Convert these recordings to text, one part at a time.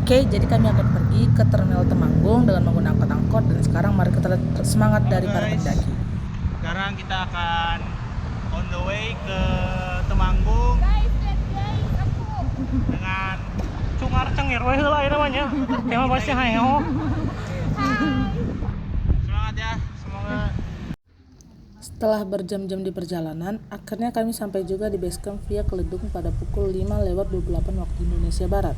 Oke, jadi kami akan pergi ke Terminal Temanggung dengan menggunakan angkot. Dan sekarang mari kita lihat semangat dari para pendaki. Sekarang kita akan on the way ke Temanggung dengan cungar cengir weh lah ini namanya. Tema bahasa hayo. Semangat ya, semoga. Setelah berjam-jam di perjalanan, akhirnya kami sampai juga di base camp via Keledung pada pukul 5:28 waktu Indonesia Barat.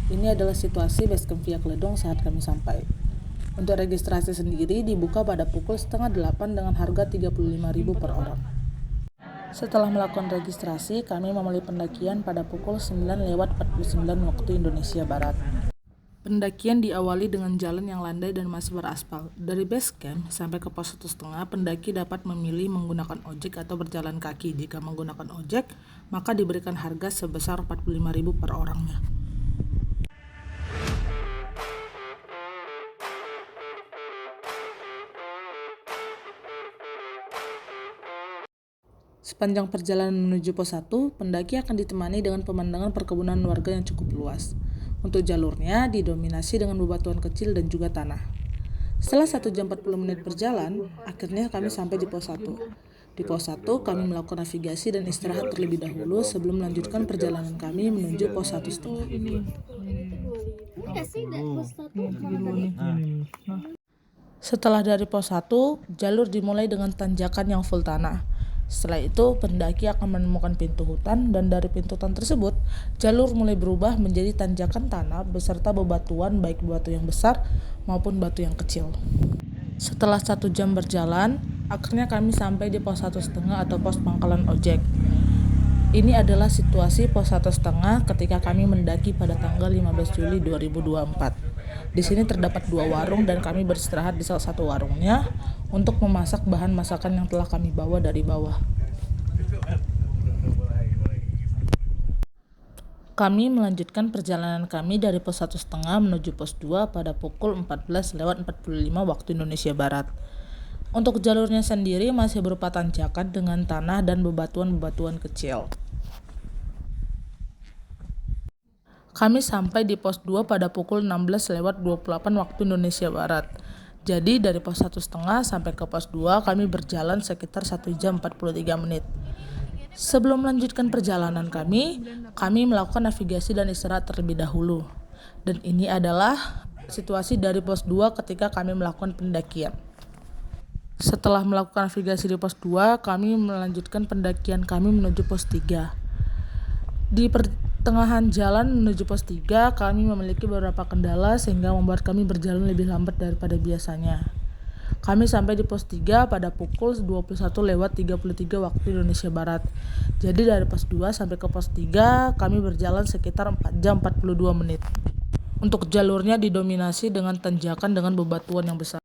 Ini adalah situasi base camp via Keledung saat kami sampai. Untuk registrasi sendiri dibuka pada pukul 7:30 dengan harga 35.000 per orang. Setelah melakukan registrasi, kami memulai pendakian pada pukul 9:49 waktu Indonesia Barat. Pendakian diawali dengan jalan yang landai dan masih beraspal. Dari base camp sampai ke pos 1,5, pendaki dapat memilih menggunakan ojek atau berjalan kaki. Jika menggunakan ojek, maka diberikan harga sebesar 45.000 per orangnya. Sepanjang perjalanan menuju pos 1, pendaki akan ditemani dengan pemandangan perkebunan warga yang cukup luas. Untuk jalurnya didominasi dengan bebatuan kecil dan juga tanah. Setelah 1 jam 40 menit berjalan, akhirnya kami sampai di pos 1. Di pos 1, kami melakukan navigasi dan istirahat terlebih dahulu sebelum melanjutkan perjalanan kami menuju pos 1,5. Setelah dari pos 1, jalur dimulai dengan tanjakan yang full tanah. Setelah itu, pendaki akan menemukan pintu hutan, dan dari pintu hutan tersebut, jalur mulai berubah menjadi tanjakan tanah beserta bebatuan, baik batu yang besar maupun batu yang kecil. Setelah 1 jam berjalan, akhirnya kami sampai di pos 1,5 atau pos pangkalan ojek. Ini adalah situasi pos 1,5 ketika kami mendaki pada tanggal 15 Juli 2024. Di sini terdapat 2 warung dan kami beristirahat di salah satu warungnya untuk memasak bahan masakan yang telah kami bawa dari bawah. Kami melanjutkan perjalanan kami dari pos 1,5 menuju pos 2 pada pukul 14:45 waktu Indonesia Barat. Untuk jalurnya sendiri masih berupa tanjakan dengan tanah dan bebatuan-bebatuan kecil. Kami sampai di pos 2 pada pukul 16:28 waktu Indonesia Barat. Jadi dari pos 1,5 sampai ke pos 2 kami berjalan sekitar 1 jam 43 menit. Sebelum melanjutkan perjalanan kami melakukan navigasi dan istirahat terlebih dahulu. Dan ini adalah situasi dari pos 2 ketika kami melakukan pendakian. Setelah melakukan navigasi di pos 2, kami melanjutkan pendakian kami menuju pos 3. Di pertengahan jalan menuju pos 3, kami memiliki beberapa kendala sehingga membuat kami berjalan lebih lambat daripada biasanya. Kami sampai di pos 3 pada pukul 21:33 waktu Indonesia Barat. Jadi dari pos 2 sampai ke pos 3, kami berjalan sekitar 4 jam 42 menit. Untuk jalurnya didominasi dengan tanjakan dengan bebatuan yang besar.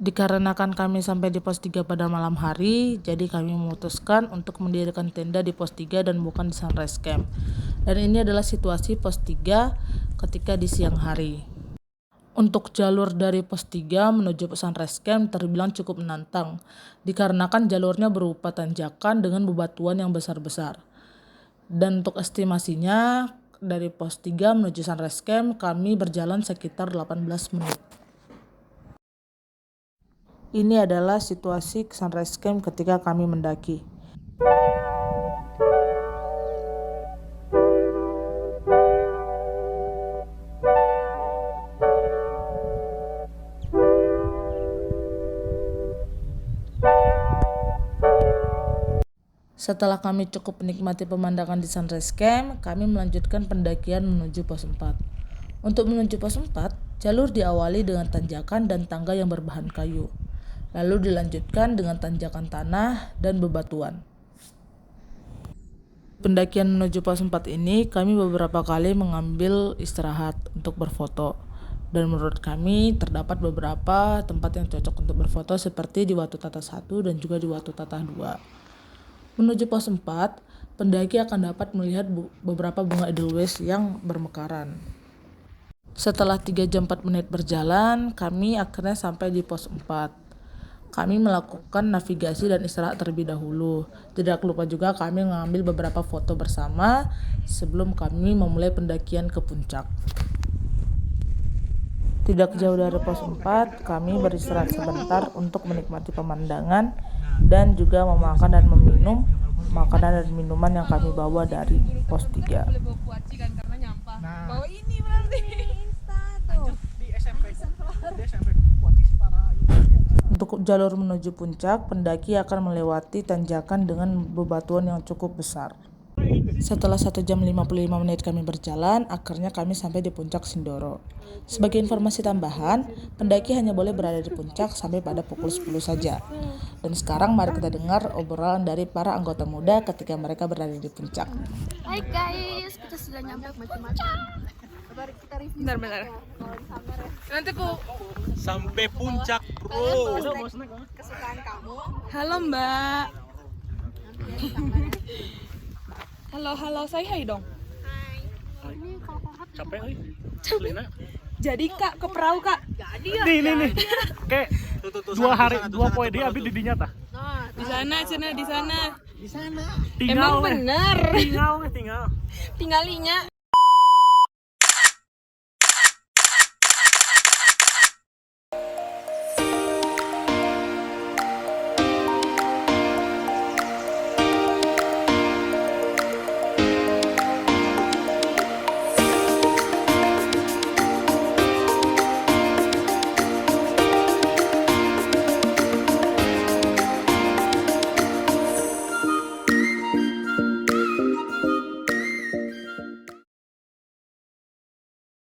Dikarenakan kami sampai di pos 3 pada malam hari, jadi kami memutuskan untuk mendirikan tenda di pos 3 dan bukan di Sunrise Camp. Dan ini adalah situasi pos 3 ketika di siang hari. Untuk jalur dari pos 3 menuju Sunrise Camp terbilang cukup menantang, dikarenakan jalurnya berupa tanjakan dengan bebatuan yang besar-besar. Dan untuk estimasinya, dari pos 3 menuju Sunrise Camp kami berjalan sekitar 18 menit. Ini adalah situasi Sunrise Camp ketika kami mendaki. Setelah kami cukup menikmati pemandangan di Sunrise Camp, kami melanjutkan pendakian menuju pos 4. Untuk menuju pos 4, jalur diawali dengan tanjakan dan tangga yang berbahan kayu. Lalu dilanjutkan dengan tanjakan tanah dan bebatuan. Pendakian menuju pos 4 ini kami beberapa kali mengambil istirahat untuk berfoto. Dan menurut kami terdapat beberapa tempat yang cocok untuk berfoto seperti di Watu Tata 1 dan juga di Watu Tata 2. Menuju pos 4, pendaki akan dapat melihat beberapa bunga edelweiss yang bermekaran. Setelah 3 jam 4 menit berjalan, kami akhirnya sampai di pos 4. Kami melakukan navigasi dan istirahat terlebih dahulu. Tidak lupa juga kami mengambil beberapa foto bersama sebelum kami memulai pendakian ke puncak. Tidak jauh dari pos 4, kami beristirahat sebentar untuk menikmati pemandangan dan juga memakan dan meminum makanan dan minuman yang kami bawa dari pos 3. Bawa ini berarti. Di SMP. Di SMP Kuaci Setara. Untuk jalur menuju puncak, pendaki akan melewati tanjakan dengan bebatuan yang cukup besar. Setelah 1 jam 55 menit kami berjalan, akhirnya kami sampai di puncak Sindoro. Sebagai informasi tambahan, pendaki hanya boleh berada di puncak sampai pada pukul 10 saja. Dan sekarang mari kita dengar obrolan dari para anggota muda ketika mereka berada di puncak. Hai guys, kita sudah nyampe puncak. Bentar. Nanti ku Sampai puncak, bro. kesukaan kamu. Halo Mbak. Halo, saya hai dong. Capek euy. Lina. Jadi Kak, ke perahu Kak. Nih. Kayak 2 poe dia abis di dinya tah. Di sana. Tinggal Emang weh. bener. Tinggal. Tinggalinya.